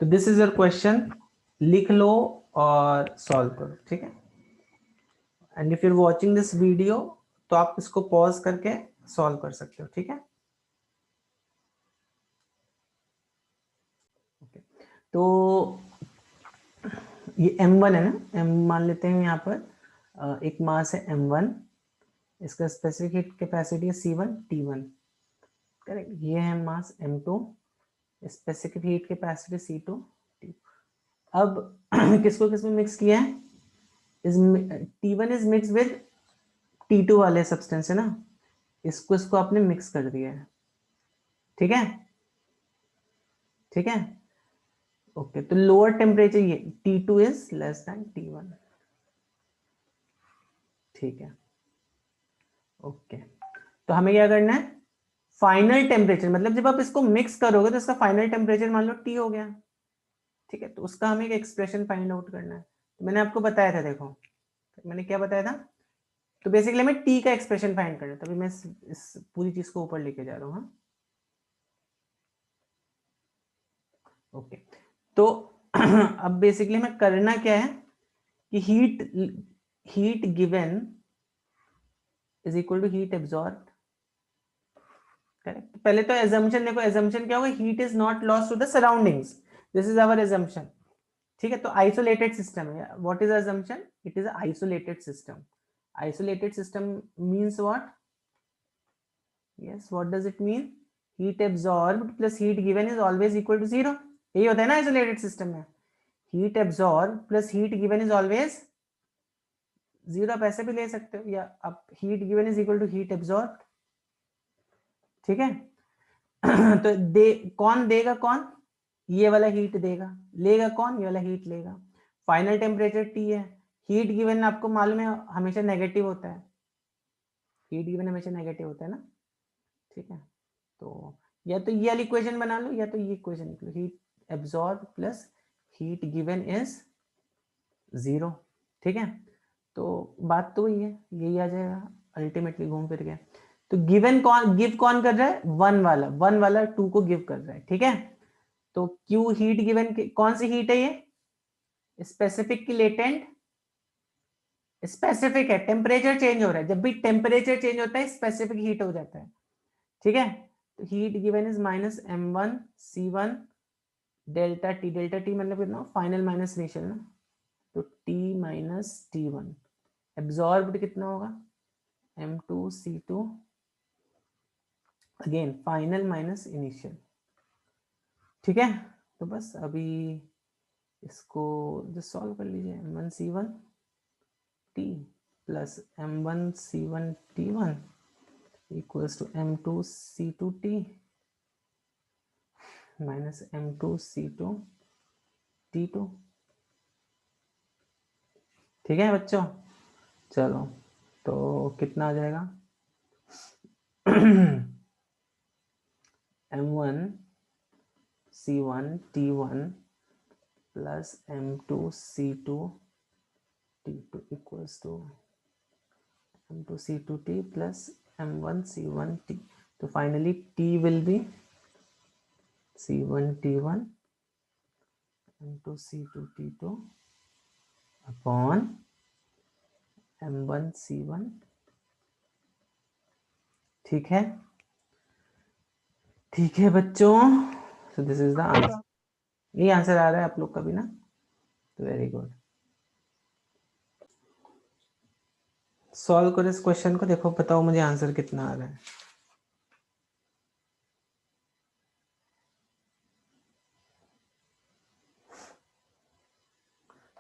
तो this is your question, लिख लो और सॉल्व करो, ठीक है। And if you are watching this video तो आप इसको पॉज करके सॉल्व कर सकते हो, ठीक है। okay. तो ये m1 है ना, m मान लेते हैं यहाँ पर एक मास है m1, इसका स्पेसिफिक हीट कैपेसिटी है C1 T1, करेक्ट। ये है मास m2, specific heat capacity C2 T। अब किसको किसमें मिक्स किया है, इस T1 is mix with T2 वाले सब्सटेंस है ना, इसको इसको आपने मिक्स कर दिया है, ठीक है, ठीक है। ओके, तो लोअर टेम्परेचर ये T2 is less than T1, ठीक है। ओके, तो हमें क्या करना है, फाइनल टेम्परेचर, मतलब जब आप इसको मिक्स करोगे तो इसका फाइनल टेम्परेचर मान लो T हो गया, ठीक है। तो उसका हमें एक एक्सप्रेशन फाइंड आउट करना है। तो मैंने आपको बताया था, देखो मैंने क्या बताया था, तो बेसिकली हमें T का एक्सप्रेशन फाइंड करना है, तभी मैं इस पूरी चीज को ऊपर लेके जा रहा हूँ। हाँ, ओके, तो अब बेसिकली हमें करना क्या है कि heat given is equal to heat absorb, correct. पहले तो एजम्पशन देखो, एजम्पशन क्या होगा, heat is not lost to the surroundings, this is our assumption, ठीक है। तो आइसोलेटेड सिस्टम है, what is assumption, it is isolated system. Isolated system means what, yes what does it mean, heat absorbed plus heat given is always equal to zero, यही होता है ना isolated system में, heat absorb plus heat given is always zero. आप ऐसे भी ले सकते हो, या आप heat given is equal to heat absorb, ठीक है। तो कौन देगा, कौन, ये वाला हीट देगा, लेगा कौन, ये वाला हीट लेगा। फाइनल टेम्परेचर T है, हीट गिवन आपको मालूम है हमेशा नेगेटिव होता है, हीट गिवन हमेशा नेगेटिव होता है ना, ठीक है। तो या तो ये वाली इक्वेशन बना लो, या तो ये इक्वेशन निकलो, heat absorb plus heat given is zero, ठीक है। तो बात तो वही है, यही आ जाएगा अल्टीमेटली घूम फिर के। तो गिवन कौन, गिव कौन कर रहा है, वन वाला टू को गिव कर रहा है, ठीक है। तो क्यू हीट गिवन कौन सी हीट है, ये स्पेसिफिक की लेटेंट, स्पेसिफिक है, टेम्परेचर चेंज हो रहा है, जब भी टेम्परेचर चेंज होता है स्पेसिफिक हीट हो जाता है, ठीक है। तो heat given is -m1 C1 delta T मतलब कितना, फाइनल माइनस इनिशियल ना, तो T माइनस T1, एब्जॉर्ब्ड कितना होगा M2 C2, again final minus initial, ठीक है। तो बस अभी इसको जो सॉल्व कर लीजिए, M1C1T plus M1C1T1 equals to M2C2T minus M2C2T2, ठीक है बच्चों। चलो, तो कितना आ जाएगा M1C1T1 plus M2C2T2 equals to M2C2T plus M1C1T। तो finally T will be C1T1 M2C2T2 upon M1C1, ठीक है, ठीक है बच्चों। So this is the answer, ये आंसर आ रहा है आप लोग का भी ना, तो वेरी गुड। सॉल्व करो इस क्वेश्चन को, देखो बताओ मुझे आंसर कितना आ रहा है।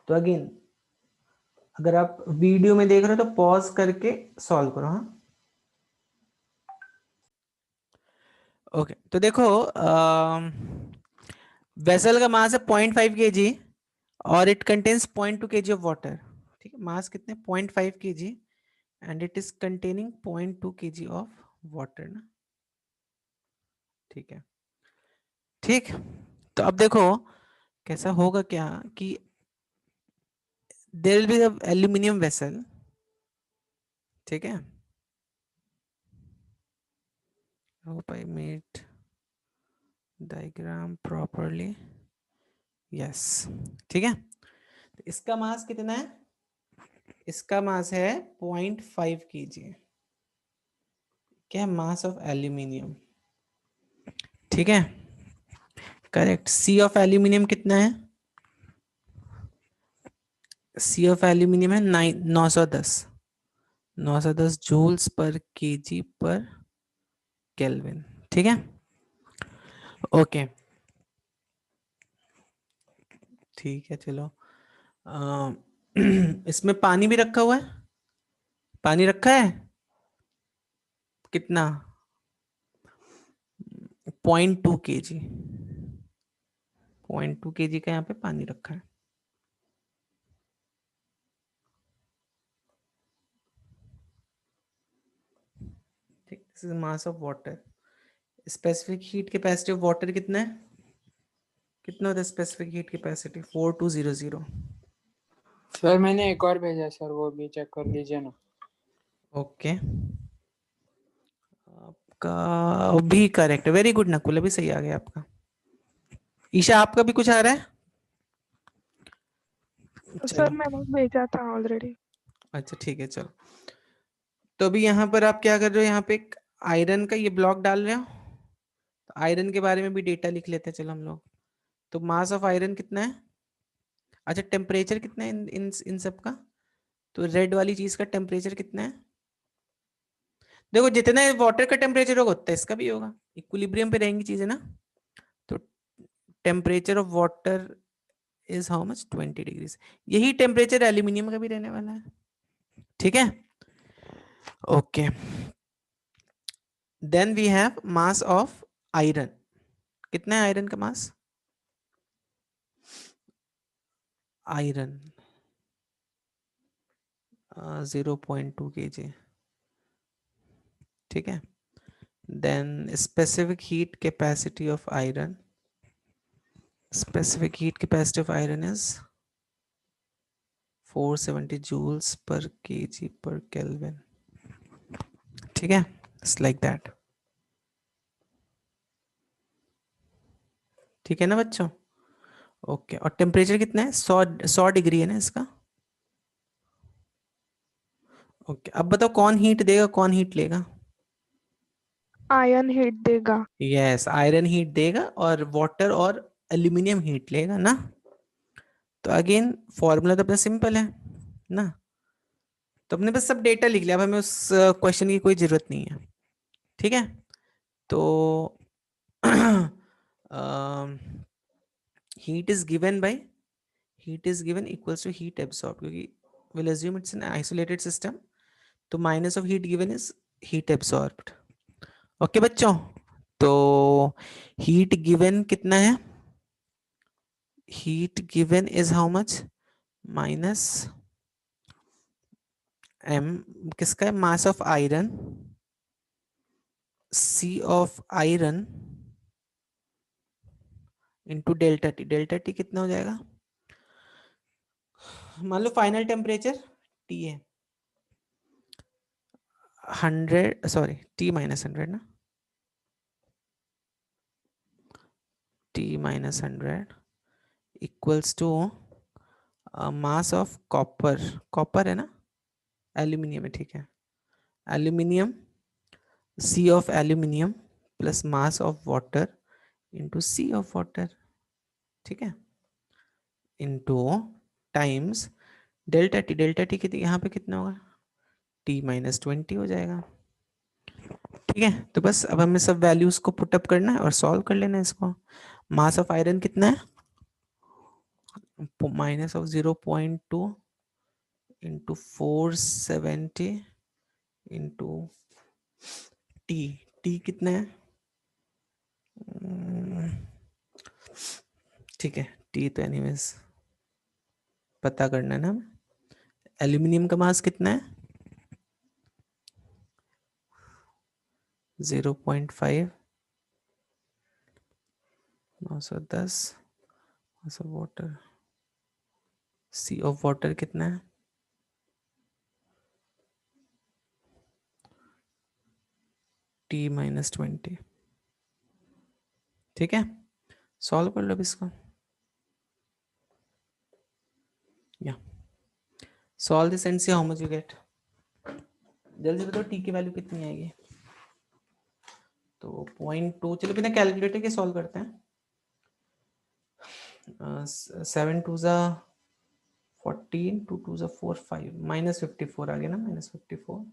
तो अगेन अगर आप वीडियो में देख रहे हो तो पॉज करके सॉल्व करो। हाँ, ओके, तो देखो वेसल का मास है 0.5 kg और it contains 0.2 kg of water, ठीक है। मास कितने, 0.5 kg and it is containing 0.2 kg of water ना, ठीक है, ठीक। तो अब देखो कैसा होगा क्या कि there will be a aluminium vessel, ठीक है। Hope I made diagram properly, yes, ठीक है। तो इसका मास कितना है? इसका मास है 0.5 kg। क्या है? मास ऑफ एल्यूमिनियम, ठीक है, करेक्ट। सी ऑफ एल्यूमिनियम कितना है? सी ऑफ एल्यूमिनियम है 910, 910 जूल्स पर केजी पर केल्विन, ठीक है। ओके, ठीक है, चलो। अ, इसमें पानी भी रखा हुआ है, पानी रखा है कितना? 0.2 kg, 0.2 kg का यहाँ पे पानी रखा है। ठीक, this is mass of water. Specific heat capacity of water कितना है? कितना होता है स्पेसिफिक हीट कैपेसिटी? 4200। सर मैंने एक और भेजा सर, वो भी चेक कर लीजिए ना। ओके, आपका भी करेक्ट, वेरी गुड नकुल, अभी सही आ गया आपका। ईशा आपका भी कुछ आ रहा है? सर चलो, मैंने भेजा था ऑलरेडी। अच्छा ठीक है, चलो। तो अभी यहाँ पर आप क्या कर रहे हो? यहाँ पे एक आयरन का ये ब्लॉक डाल रहे हो, तो आयरन के बारे में भी डेटा लिख लेते हैं चलो हम लोग। तो मास ऑफ आयरन कितना है? अच्छा, टेम्परेचर कितना है इन सब का? तो रेड वाली चीज का टेम्परेचर कितना है? देखो, जितना वाटर का टेम्परेचर होगा उतना इसका भी होगा, इक्विलिब्रियम पे रहेंगी चीजें ना। तो temperature of water is how much? 20 degrees. यही टेम्परेचर एल्यूमिनियम का भी रहने वाला है, ठीक है। Okay, then we have mass of iron. कितना है आयरन का मास? आयरन 0.2 kg, ठीक है। Then specific heat capacity of iron, specific heat capacity of iron is 470 joules per kg per Kelvin, ठीक है, इट्स लाइक दैट, ठीक है ना बच्चों? ओके, और टेम्परेचर कितना है? 100 डिग्री है ना इसका। ओके, अब बताओ कौन हीट देगा कौन हीट लेगा? आयन हीट देगा। यस, आयरन हीट देगा और वाटर और एल्यूमिनियम हीट लेगा ना। तो अगेन फॉर्मूला तो अपना सिंपल है ना। तो अपने बस सब डेटा लिख लिया, अब हमें उस क्वेश्चन की कोई जरूरत नहीं है, ठीक है। तो heat is given bye, heat is given equals to heat absorbed, क्योंकि we'll assume it's an isolated system, तो minus of heat given is heat absorbed। Okay बच्चों, तो heat given कितना है? heat given is how much? minus m, किसका है? mass of iron, c of iron into delta t। delta t कितना हो जाएगा? मान लो फाइनल टेम्परेचर t है 100, सॉरी t माइनस 100 ना, t minus 100 equals to mass of copper, copper है ना, एल्यूमिनियम है, ठीक है, aluminium, C of aluminium plus mass of water into C of water, ठीक है, into times delta T. Delta T कितनी यहाँ पे कितना होगा? टी माइनस 20 हो जाएगा, ठीक है। तो बस अब हमें सब वैल्यूज को पुटअप करना है और सॉल्व कर लेना है इसको। मास ऑफ आयरन कितना है? Minus of 0.2 into 470 into T. T कितना है? ठीक है, टी तो एनीवेज पता करना है ना हमें। एल्यूमिनियम का मास कितना है? 0.5, 910 mass of water, C of water कितना है? टी माइनस 20, ठीक है। सॉल्व कर लो अब इसको। या solve this and see how much you get. जल्दी बताओ टी की वैल्यू कितनी आएगी। तो 0.2, चलो बिना कैलकुलेटर के सॉल्व करते हैं। 7 2 ज़ा 14, 2 2 ज़ा 4 5 -54 आ गया ना, -54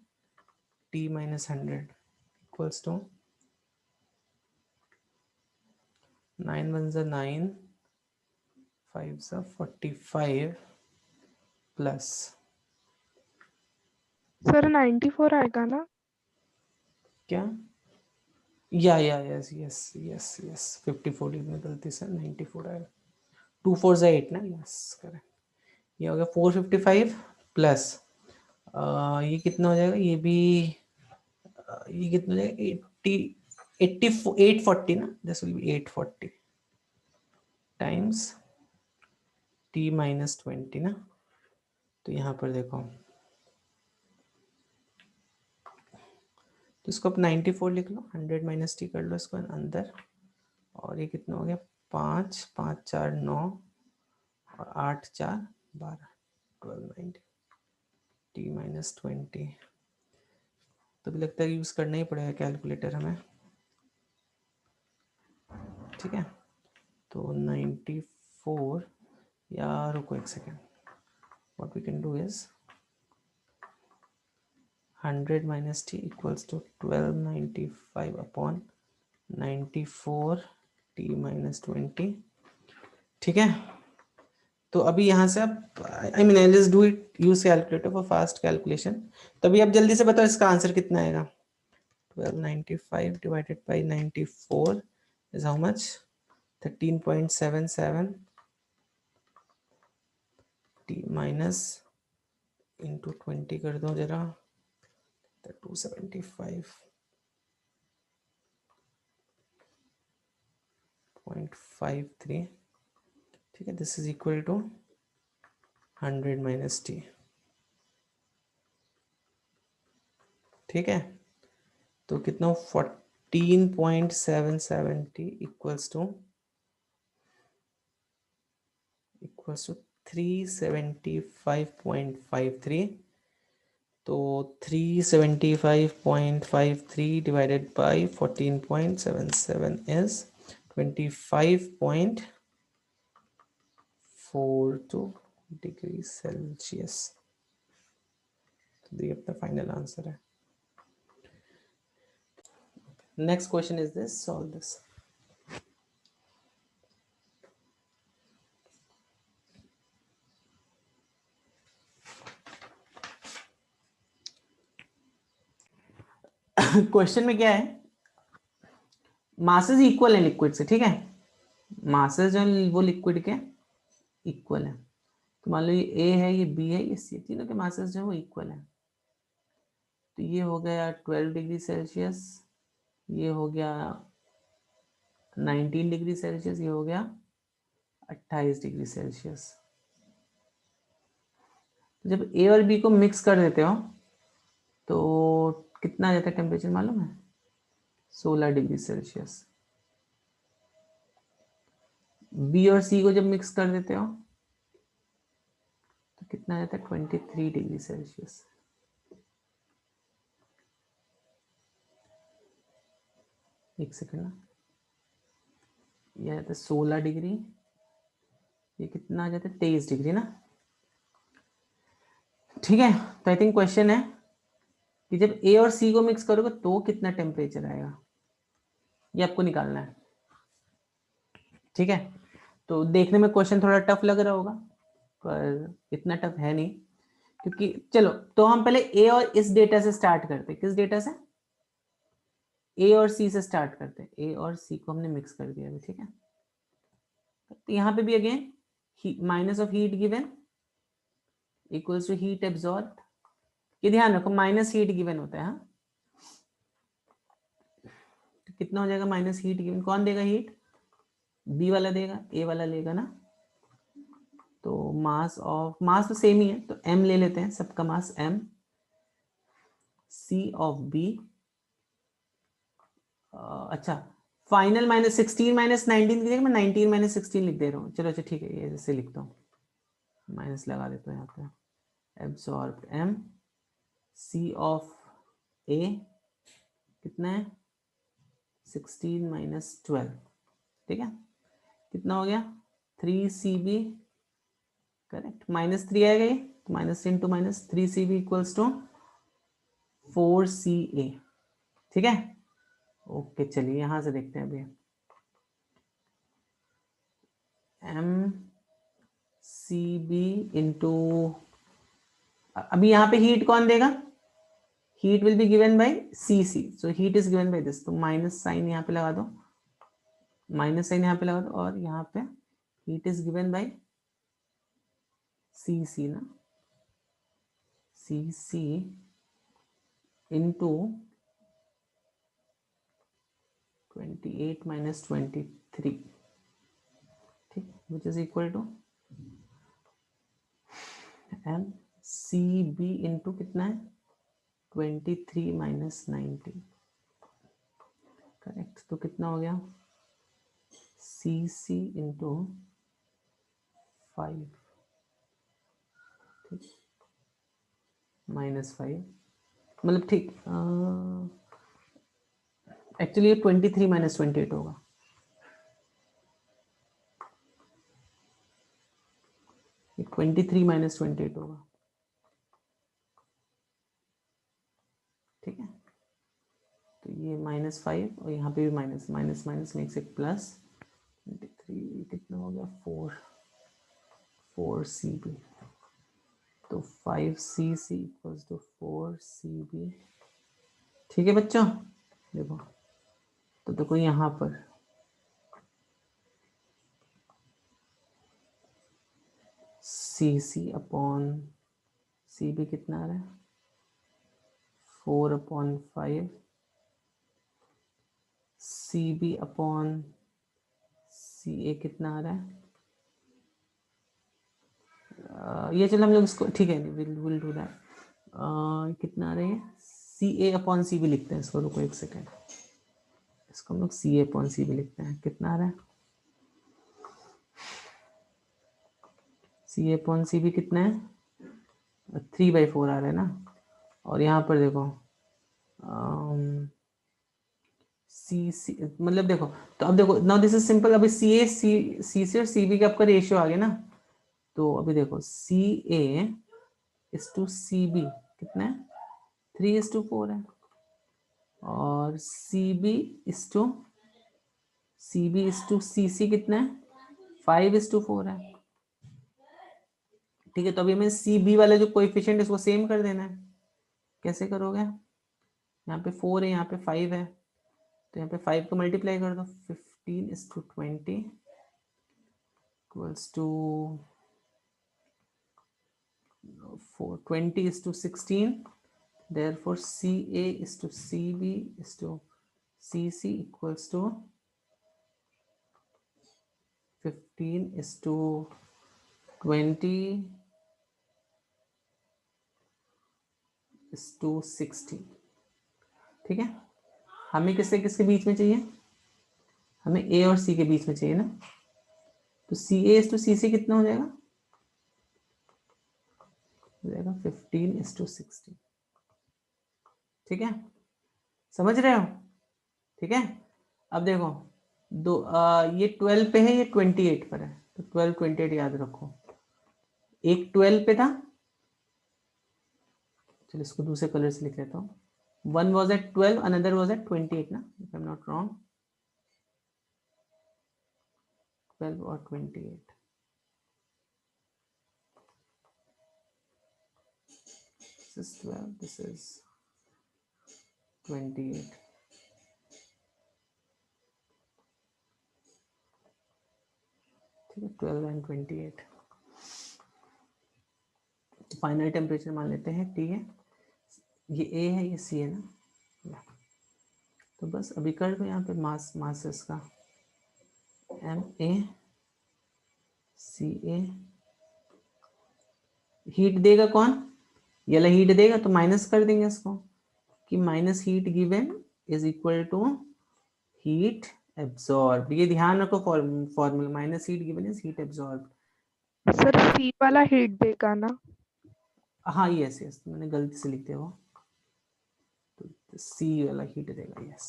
t -100 इक्वल्स टू 9 1 ज़ा 9 5 ज़ा 45 प्लस सर 94 आएगा ना? क्या या यस यस यस यस 54 में गलती से 94 आएगा। 2 4 ज़ा 8 ना, यस करेक्ट। ये हो गया 455 प्लस ये कितना हो जाएगा, ये भी ये कितना हो जाएगा 80 840 ना, this will be 840 times t -20 ना। तो यहाँ पर देखो, तो इसको आप 94 लिख लो, 100 माइनस टी कर लो इसको अंदर, और ये कितना हो गया 5 5 4 9 और 8 4 12 1290 t -20। तो भी लगता है यूज़ करना ही पड़ेगा कैलकुलेटर हमें, ठीक है। तो 94 या रुको एक second, what we can do is 100 minus t equals to 1295 upon 94 t minus 20, ठीक है। तो अभी यहाँ से आप I mean I just do it use calculator for fast calculation. तो अभी आप जल्दी से बताओ इसका आंसर कितना आएगा। 1295 divided by 94 is how much, 13.77 t minus into 20 कर दो जरा, 275.53, ठीक है। This is equal to 100 minus T, ठीक है। तो कितना 14.77 टी इक्वल्स टू 375.53। तो 375.53 divided by 14.77 is 25.42 degree Celsius. तो ये अपना फाइनल आंसर है। Next question is this, solve this. Question में क्या है, मासेस इक्वल है लिक्विड से, ठीक है। मासेस जो है वो लिक्विड के इक्वल है। तो मान लो ये ए है, ये बी है, ये सी, तीनों के मासेस जो है वो इक्वल है। तो ये हो गया 12 डिग्री सेल्सियस, ये हो गया 19 डिग्री सेल्सियस, ये हो गया 28 डिग्री सेल्सियस। तो जब ए और बी को मिक्स कर देते हो तो कितना आ जाता है टेम्परेचर मालूम है, 16 डिग्री सेल्सियस। बी और सी को जब मिक्स कर देते हो तो कितना आ जाता है 23 डिग्री सेल्सियस। एक सेकेंड ना, ये आता है 16 डिग्री, ये कितना आ जाता है 23 डिग्री ना, ठीक है। तो आई थिंक क्वेश्चन है कि जब ए और सी को मिक्स करोगे तो कितना टेम्परेचर आएगा, ये आपको निकालना है, ठीक है। तो देखने में क्वेश्चन थोड़ा टफ लग रहा होगा, पर इतना टफ है नहीं, क्योंकि चलो तो हम पहले ए और इस डेटा से स्टार्ट करते हैं। किस डेटा से, ए और सी से स्टार्ट करते हैं। ए और सी को हमने मिक्स कर दिया अभी, ठीक है। तो यहाँ पे भी again minus of heat given equals to heat absorb. ये ध्यान रखो माइनस हीट गिवन होता है, हाँ। तो कितना हो जाएगा माइनस हीट गिवन, कौन देगा हीट, बी वाला देगा, ए वाला लेगा ना। तो मास तो सेम ही है, तो m ले लेते हैं, सबका मास m, c ऑफ b, अच्छा फाइनल -16 -19 की जगह मैं 19 -16 लिख दे रहा हूँ। चलो अच्छा ठीक है, ये जैसे लिखता हूँ माइनस लगा देते हैं यहाँ पे, absorb m c of a कितना है 16 माइनस 12, ठीक है, कितना हो गया 3cb, करेक्ट, -3 आएगा ये, तो minus into minus 3cb equals to 4ca, ठीक है। ओके चलिए यहां से देखते हैं अभी, mcb इंटू, अभी यहाँ पे हीट कौन देगा, heat will be given by cc, so heat is given by this, तो माइनस साइन यहाँ पे लगा दो, माइनस साइन यहाँ पे लगा दो, और यहाँ पे heat is given by cc ना, cc इंटू 28 माइनस 23, ठीक, which is equal to M C B into कितना है 23 माइनस 19, करेक्ट, तो कितना हो गया सी सी इंटू 5, ठीक, -5, मतलब ठीक, एक्चुअली ये 23 माइनस 28 होगा, ये 23 माइनस 28 होगा, ठीक है, तो ये -5 और यहाँ पे भी minus, minus minus makes it plus, 23 कितना हो गया 4cb, तो 5cc इक्वल्स टू 4cb, ठीक है बच्चों, देखो, तो देखो यहाँ पर cc अपॉन cb कितना आ रहा है 4/5, cb अपॉन ca कितना आ रहा है, ये चलो हम लोग इसको, ठीक है, विल डू दैट, कितना आ रहा है ca अपॉन cb लिखते हैं इसको, रुको एक सेकेंड, इसको हम लोग ca अपॉन cb लिखते हैं, कितना आ रहा है ca अपॉन cb कितना है 3/4 आ रहा है ना, और यहाँ पर देखो सी सी मतलब देखो, तो अब देखो नाउ दिस इज सिंपल, अभी सी ए सी सी और सी बी का आपका रेशियो आ गया ना, तो अभी देखो सी ए इज टू सी बी कितना है 3:4 है, और सी बी इज टू सी सी कितना है 5:4 है, ठीक है, तो अभी हमें सी बी वाला जो कोएफिशिएंट है उसको सेम कर देना है, कैसे करोगे, यहाँ पे 4 है यहाँ पे 5 है, तो यहाँ पे 5 को मल्टीप्लाई कर दो, 15:20 equals to 20:16, therefore CA is to CB is to CC equals to 15:20:60, ठीक है, हमें किससे किसके बीच में चाहिए, हमें A और C के बीच में चाहिए ना, तो CA is to CC कितना हो जाएगा 15:60, ठीक है, समझ रहे हो, ठीक है, अब देखो ये 12 पे है, ये 28 पर है, तो 12 28 याद रखो, एक 12 पे था, चलो इसको दूसरे कलर से लिख लेता हूँ, one was at 12, another was at 28 ना, if I'm not wrong, 12 और 28, this is 12, this is 28, ठीक है, 12 and 28, फाइनल टेम्परेचर मान लेते हैं, ठीक है, ये A है ये C है ना, तो बस अभी कर दो यहाँ पे मासेस का MA CA, हीट देगा कौन, ये वाला हीट देगा, तो माइनस कर देंगे इसको, कि minus heat given is equal to heat absorb, ये ध्यान रखो formula, minus heat given is heat absorb, sir C वाला हीट देगा ना? हाँ यस यस, मैंने गलती से लिख दिया वो, तो सी वाला हीट देगा, यस।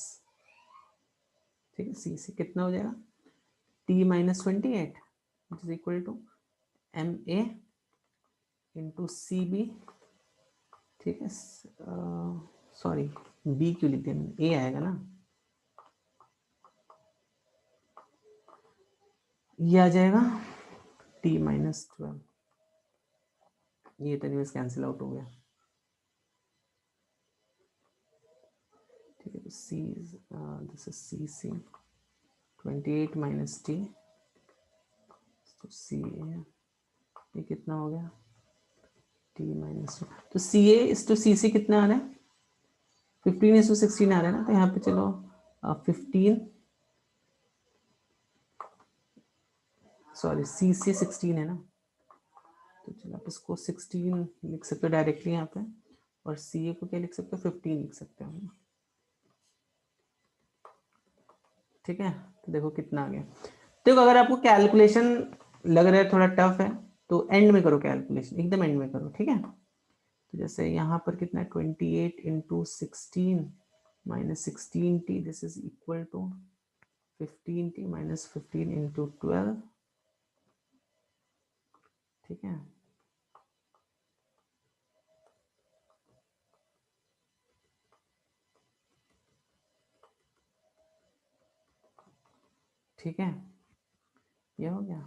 ठीक है, सी से कितना हो जाएगा, T minus 28 which is equal to MA into CB। ठीक है, सॉरी B क्यों लिख दिया मैंने, A आएगा ना, ये आ जाएगा T minus 12, ये तो नहीं कैंसिल आउट हो गया। ठीक है, तो C this is CC 28 minus T, तो CA ये कितना हो गया, T minus 2, तो CA इस टू CC कितना आ रहा है, 15:16 आ रहा है ना, तो यहाँ पे चलो 15, सॉरी CC 16 है ना, तो चलो आप इसको 16 लिख सकते हो डायरेक्टली यहाँ पे, और CA को क्या लिख सकते हो, 15 लिख सकते हो। ठीक है, तो देखो कितना आ गया। देखो अगर आपको कैलकुलेशन लग रहा है थोड़ा टफ है, तो एंड में करो कैलकुलेशन, एकदम एंड में करो। ठीक है, तो जैसे यहाँ पर कितना है, 28 into 16 minus 16T, this is equal to 15T minus 15 into 12। ठीक है, ठीक है, ये हो गया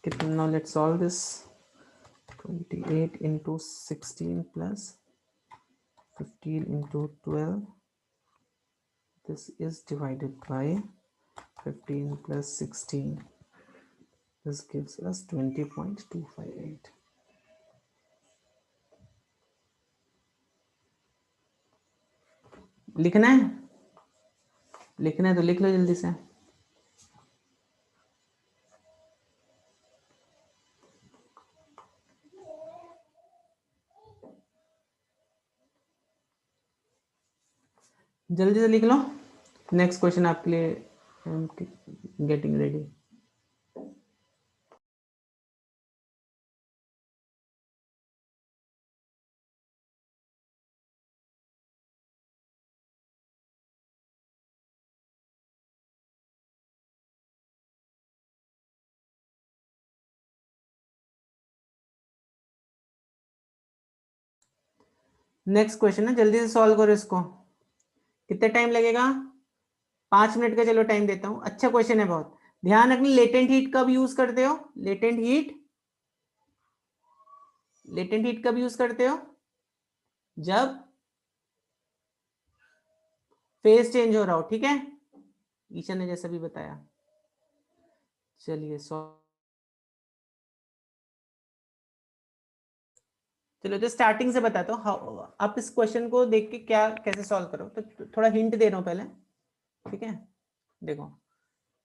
कितना। Now let's solve this, 28 into 16 plus 15 into 12, this is divided by 15 plus 16, this gives us 20.258। लिखना है, लिखना है तो लिख लो जल्दी से। जल्दी से लिख लो, नेक्स्ट क्वेश्चन आपके लिए गेटिंग रेडी। नेक्स्ट क्वेश्चन है, जल्दी से सॉल्व करो इसको। कितने टाइम लगेगा, 5 मिनट का चलो टाइम देता हूं। अच्छा क्वेश्चन है बहुत, ध्यान रखना। लेटेंट हीट कब यूज करते हो, लेटेंट हीट, लेटेंट हीट कब यूज करते हो, जब फेज चेंज हो रहा हो। ठीक है, ईशा ने जैसा भी बताया। चलिए चलो तो स्टार्टिंग से बताता हूँ आप इस क्वेश्चन को देख के क्या कैसे सॉल्व करो। तो थोड़ा हिंट दे रहा हूं पहले। ठीक है, देखो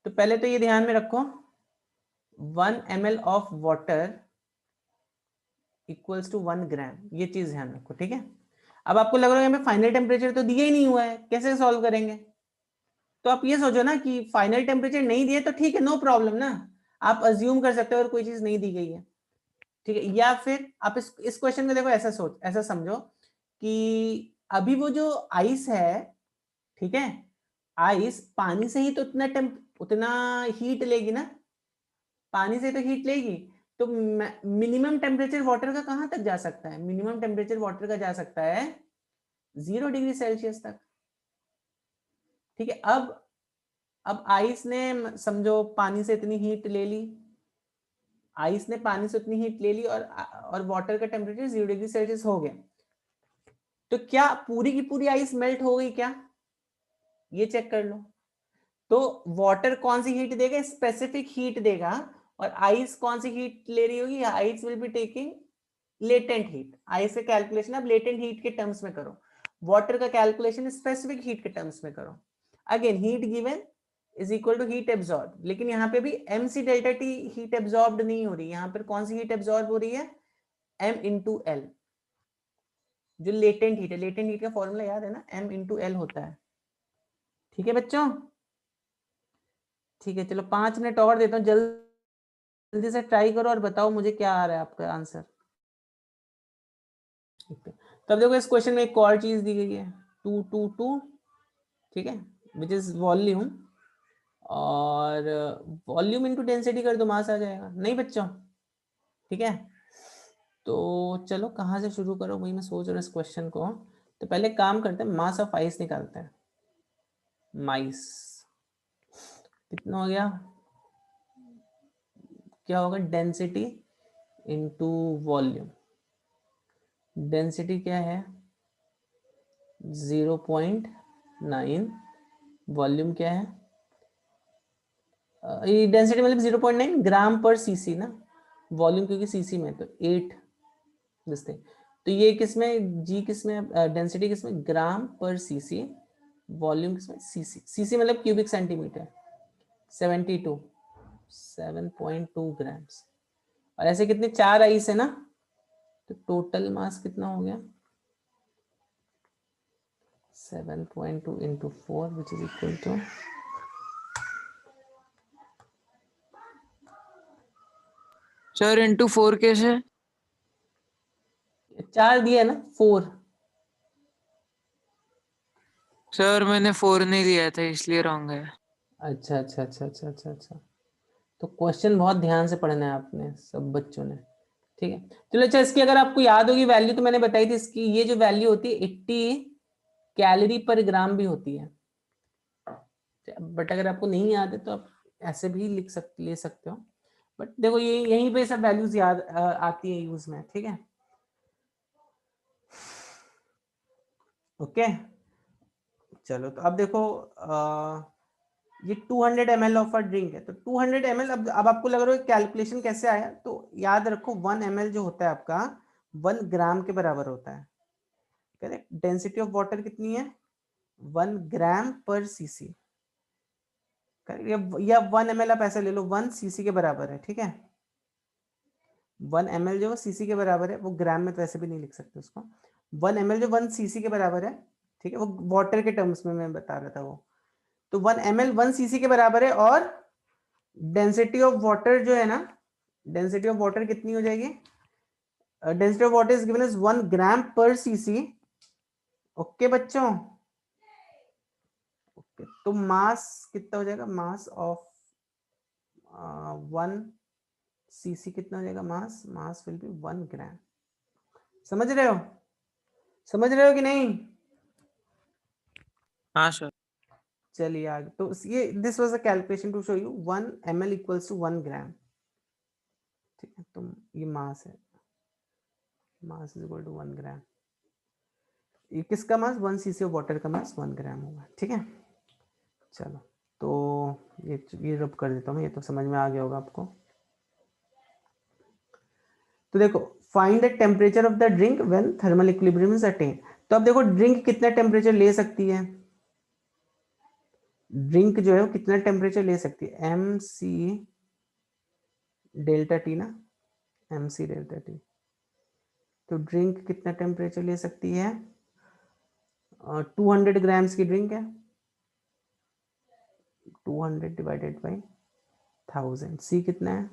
तो पहले तो ये ध्यान में रखो, 1 ml of water equals to 1 gram, ये चीज ध्यान रखो। ठीक है, अब आपको लग रहा है हमें फाइनल टेम्परेचर तो दिया ही नहीं हुआ है, कैसे सॉल्व करेंगे। तो आप ये सोचो ना कि फाइनल टेम्परेचर नहीं दिए तो ठीक है, नो प्रॉब्लम ना, आप अज्यूम कर सकते हो अगर कोई चीज नहीं दी गई है। ठीक है, या फिर आप इस क्वेश्चन में देखो ऐसा समझो कि अभी वो जो आइस है, ठीक है, आइस पानी से ही तो उतना हीट लेगी ना, पानी से तो हीट लेगी। तो मिनिमम टेम्परेचर वाटर का कहां तक जा सकता है, मिनिमम टेम्परेचर वाटर का जा सकता है 0 डिग्री सेल्सियस तक। ठीक है, अब आइस ने समझो पानी से इतनी हीट ले ली, आइस ने पानी से उतनी हीट ले ली, और वाटर का टेम्परेचर 0 डिग्री सेल्सियस हो गया। तो क्या पूरी की पूरी आइस मेल्ट हो गई क्या, ये चेक कर लो। तो वाटर कौन सी हीट देगा, स्पेसिफिक हीट देगा, और आइस कौन सी हीट ले रही होगी, ice will be taking latent heat. Ice का कैलकुलेशन आप लेटेंट हीट के टर्म्स में करो, वाटर का कैलकुलेशन स्पेसिफिक हीट के टर्म्स में करो। Again heat given is equal to heat absorb, लेकिन यहाँ पे भी mc delta T heat absorb नहीं हो रही, यहाँ पर कौन सी हीट एब्जॉर्ब हो रही है, m इंटू एल, जो लेटेंट हीट है। लेटेंट हीट का फॉर्मूला याद है ना, m इंटू एल होता है। ठीक है बच्चों, ठीक है, चलो 5 मिनट और देता हूँ जल्द जल्दी से ट्राई करो और बताओ मुझे क्या आ रहा है आपका आंसर। तब देखो इस क्वेश्चन में एक और चीज दी गई है 2 2 2, ठीक है, विच इज वॉल्यूम, और वॉल्यूम इनटू डेंसिटी कर दो मास आ जाएगा, नहीं बच्चों? ठीक है, तो चलो कहाँ से शुरू करो वही मैं सोच रहा हूँ इस क्वेश्चन को। तो पहले काम करते हैं, मास ऑफ आइस निकालते हैं। माइस कितना हो गया, क्या होगा, डेंसिटी इनटू वॉल्यूम। डेंसिटी क्या है 0.9, वॉल्यूम क्या है, ये डेंसिटी मतलब 0.9 ग्राम पर सीसी ना, वॉल्यूम क्योंकि सीसी में, तो 8 दिसते। तो ये किसमें, जी किसमें, डेंसिटी किसमें, ग्राम पर सीसी, वॉल्यूम किसमें, सीसी, सीसी मतलब क्यूबिक सेंटीमीटर, 72 7.2 ग्राम्स। और ऐसे कितने 4 आइस है ना, तो टोटल मास कितना हो गया 7.2 into 4 which is equal to, sir into 4 कैसे? 4 दिया ना 4, सर मैंने 4 नहीं लिया था इसलिए रॉन्ग है। अच्छा अच्छा अच्छा अच्छा अच्छा अच्छा, तो क्वेश्चन बहुत ध्यान से पढ़ना है आपने सब बच्चों ने, ठीक है। चलो अच्छा, इसकी अगर आपको याद होगी वैल्यू तो मैंने बताई थी, इसकी ये जो वैल्यू होती है 80 कैलोरी पर ग्राम भी होती है, बट अगर आपको नहीं याद है तो आप ऐसे भी ले सकते हो, बट देखो ये यहीं पे सब वैल्यूज याद आती है यूज में, ठीक है। ओके, चलो तो अब देखो ये 200 ml ऑफ अ ड्रिंक है, तो 200 ml, अब आपको लग रहा है कैलकुलेशन कैसे आया, तो याद रखो 1 ml जो होता है आपका 1 ग्राम के बराबर होता है, करेक्ट। डेंसिटी ऑफ वाटर कितनी है 1 ग्राम पर सीसी, करेक्ट, या 1 ml आप ऐसा ले लो 1 सीसी के बराबर है, ठीक है। 1 ml जो सीसी के बराबर है, वो ग्राम में तो ऐसे भी नहीं लिख सकते उसको, 1 ml जो 1 सीसी के बराबर है, ठीक है, वो वाटर के टर्म्स में मैं बता रहा था वो, तो 1 ml 1 सीसी के बराबर है, और डेंसिटी ऑफ वाटर जो है ना, डेंसिटी ऑफ वाटर कितनी हो जाएगी, density of water is given as 1 gram per cc. Okay बच्चों, ओके, तो मास कितना हो जाएगा, मास ऑफ 1 सीसी कितना हो जाएगा, मास मास विल बी 1 ग्राम। समझ रहे हो, समझ रहे हो कि नहीं? हाँ सर। चलिए आगे, तो ये this was a calculation to show you 1 ml equals to 1 gram, ठीक है। तो ये मास है, mass is equal to 1 gram, ये किसका मास 1 सीसी ऑफ वाटर का मास 1 ग्राम होगा, ठीक है। चलो तो ये रब कर देता हूँ, ये तो समझ में आ गया होगा आपको। तो देखो find the temperature of the drink when thermal equilibrium is attend. तो अब देखो ड्रिंक कितना टेम्परेचर ले सकती है, ड्रिंक जो है वो कितना टेम्परेचर ले सकती है, एम सी डेल्टा टी ना, एम सी डेल्टा टी। तो ड्रिंक कितना टेम्परेचर ले सकती है, 200 ग्राम्स की ड्रिंक है, 200 डिवाइडेड बाई 1000, सी कितना है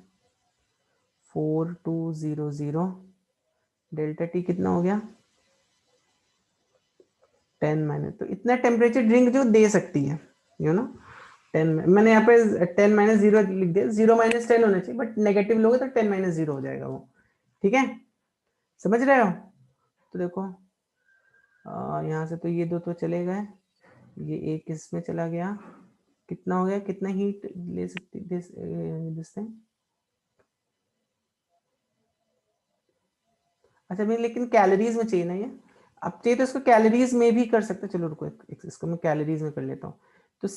4200, डेल्टा टी कितना हो गया 10 माइनस, तो इतना टेम्परेचर ड्रिंक जो दे सकती है, यू नो 10, मैंने यहाँ पे 10 माइनस 0 लिख दिया, 0 माइनस 10 होना चाहिए, बट नेगेटिव लोगे तो 10 माइनस 0 हो जाएगा वो, ठीक है, समझ रहे हो। तो देखो यहाँ से तो ये दो तो चले गए, ये एक इसमें चला गया, कितना हो गया, कितना हीट ले सकती दिस थिंग, अच्छा मैं लेकिन कैलोरीज में चाहिए ना ये, अब चाहिए तो इसको कैलोरीज में भी कर सकते, चलो रुको इसको मैं कैलोरीज में कर लेता हूँ, तो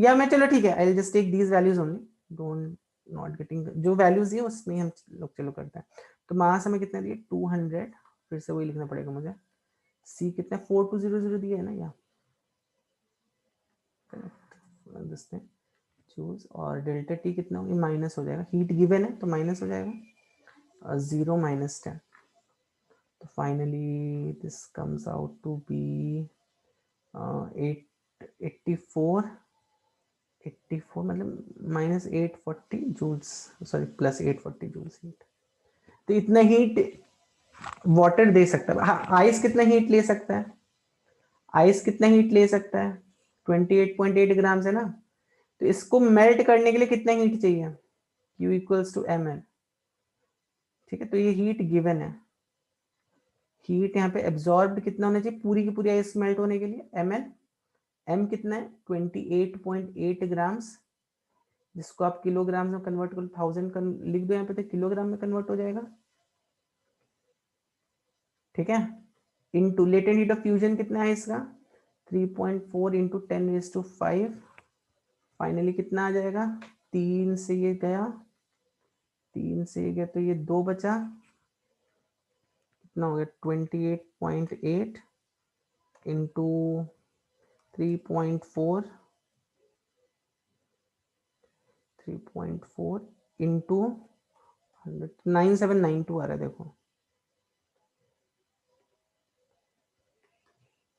या मैं, चलो ठीक है, I will just take these values only, don't not getting जो वैल्यूज है उसमें हम लोग चलो करते हैं। तो मास हमें कितना दिया 200, फिर से वही लिखना पड़ेगा मुझे, सी कितना 4200 दिया है ना, या दिस थिंग चूज, और डेल्टा टी कितना होगा, माइनस हो जाएगा, हीट गिवन है तो माइनस हो जाएगा, 0 माइनस 10, तो finally this comes out to be 84 84 मतलब minus 840 joules, sorry plus 840 joules heat. तो इतना हीट वाटर दे सकता है। हाँ, आइस कितना हीट ले सकता है? आइस कितना हीट ले सकता है? 28.8 ग्राम है ना। तो इसको मेल्ट करने के लिए कितना हीट चाहिए? Q equals to ml। ठीक है, तो ये हीट गिवन है। हीट यहाँ पे एब्जॉर्ब्ड कितना होना चाहिए पूरी की पूरी आइस मेल्ट होने के लिए? ml। m कितना है? 28.8 ग्राम्स, जिसको आप किलोग्राम में कन्वर्ट करो, 1000 लिख दो यहाँ पे, तो किलोग्राम में कन्वर्ट हो जाएगा। ठीक है, into latent heat of fusion कितना है इसका? 3.4 इंटू 10⁵ फाइनली कितना आ जाएगा? 3 से ये गया, 3 से ये गया, तो ये 2 बचा, कितना हो गया? 28.8 इंटू 3.4 इंटू 9792 आ रहा है, देखो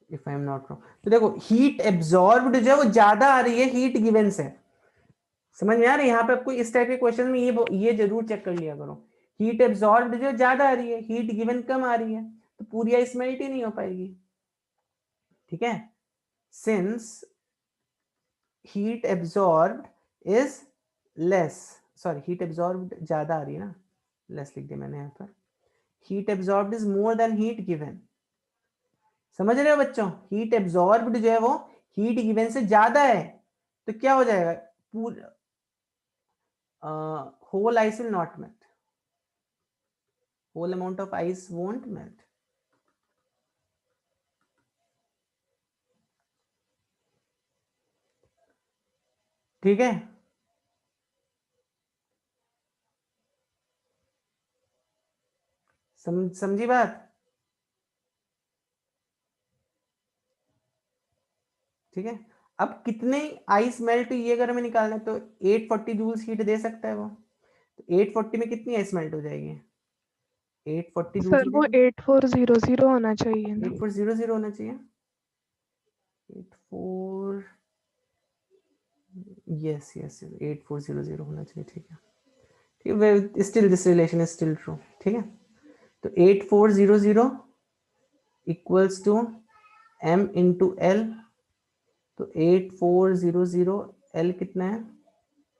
if I am not wrong. तो देखो हीट एब्जॉर्ब्ड जो है वो ज्यादा आ रही है हीट गिवन से। समझ में आ रहा है? यहाँ पे आपको इस टाइप के क्वेश्चन में ये जरूर चेक कर लिया करो। हीट एब्जॉर्ब्ड जो ज्यादा आ रही है, हीट गिवन कम आ रही है, तो पूरी आइस मेल्ट ही नहीं हो पाएगी। ठीक है, since heat absorbed is less, sorry heat absorbed ज्यादा आ रही है ना, लेस लिख दिया मैंने यहाँ पर। Heat absorbed is more than heat given. समझ रहे हो बच्चों? हीट एब्जॉर्ब्ड जो है वो हीट गिवन से ज्यादा है, तो क्या हो जाएगा? पूरा whole ice will not melt, whole amount of ice won't melt। ठीक है, समझी बात? ठीक है, अब कितने आइस मेल्ट हुई ये अगर हमें निकालना है तो 840 जूल्स हीट दे सकता है वो, तो 840 में कितनी आइस मेल्ट हो जाएगी? 840 जूल्स सर वो 8400 होना चाहिए ना। 8400 होना चाहिए। 84, यस यस 8400 होना चाहिए। ठीक है, ठीक है, still this relation is still true. ठीक है, तो 8400 equals to m into L. तो 8400 L कितना है?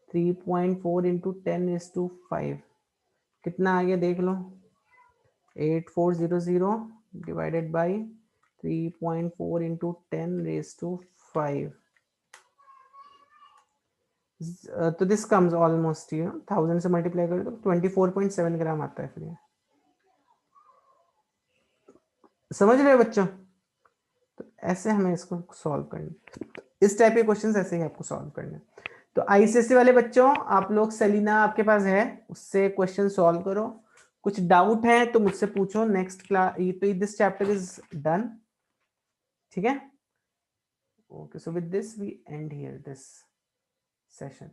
3.4 इंटू 10⁵ कितना आ गया देख लो? 8400 डिवाइडेड बाई 3.4 इंटू 10⁵। तो दिस कम्स ऑलमोस्ट 1000 से मल्टीप्लाई करो तो 24.7 ग्राम आता है। फिर ये समझ रहे हो बच्चों? तो ऐसे हमें इसको सॉल्व करना, इस टाइप के क्वेश्चंस ऐसे ही आपको सॉल्व करने। तो आईसीएससी वाले बच्चों, आप लोग सेलिना आपके पास है, उससे क्वेश्चन सॉल्व करो। कुछ डाउट है तो मुझसे पूछो। नेक्स्ट क्लास, तो दिस चैप्टर इज डन। ठीक है, okay, so with this we end here this session.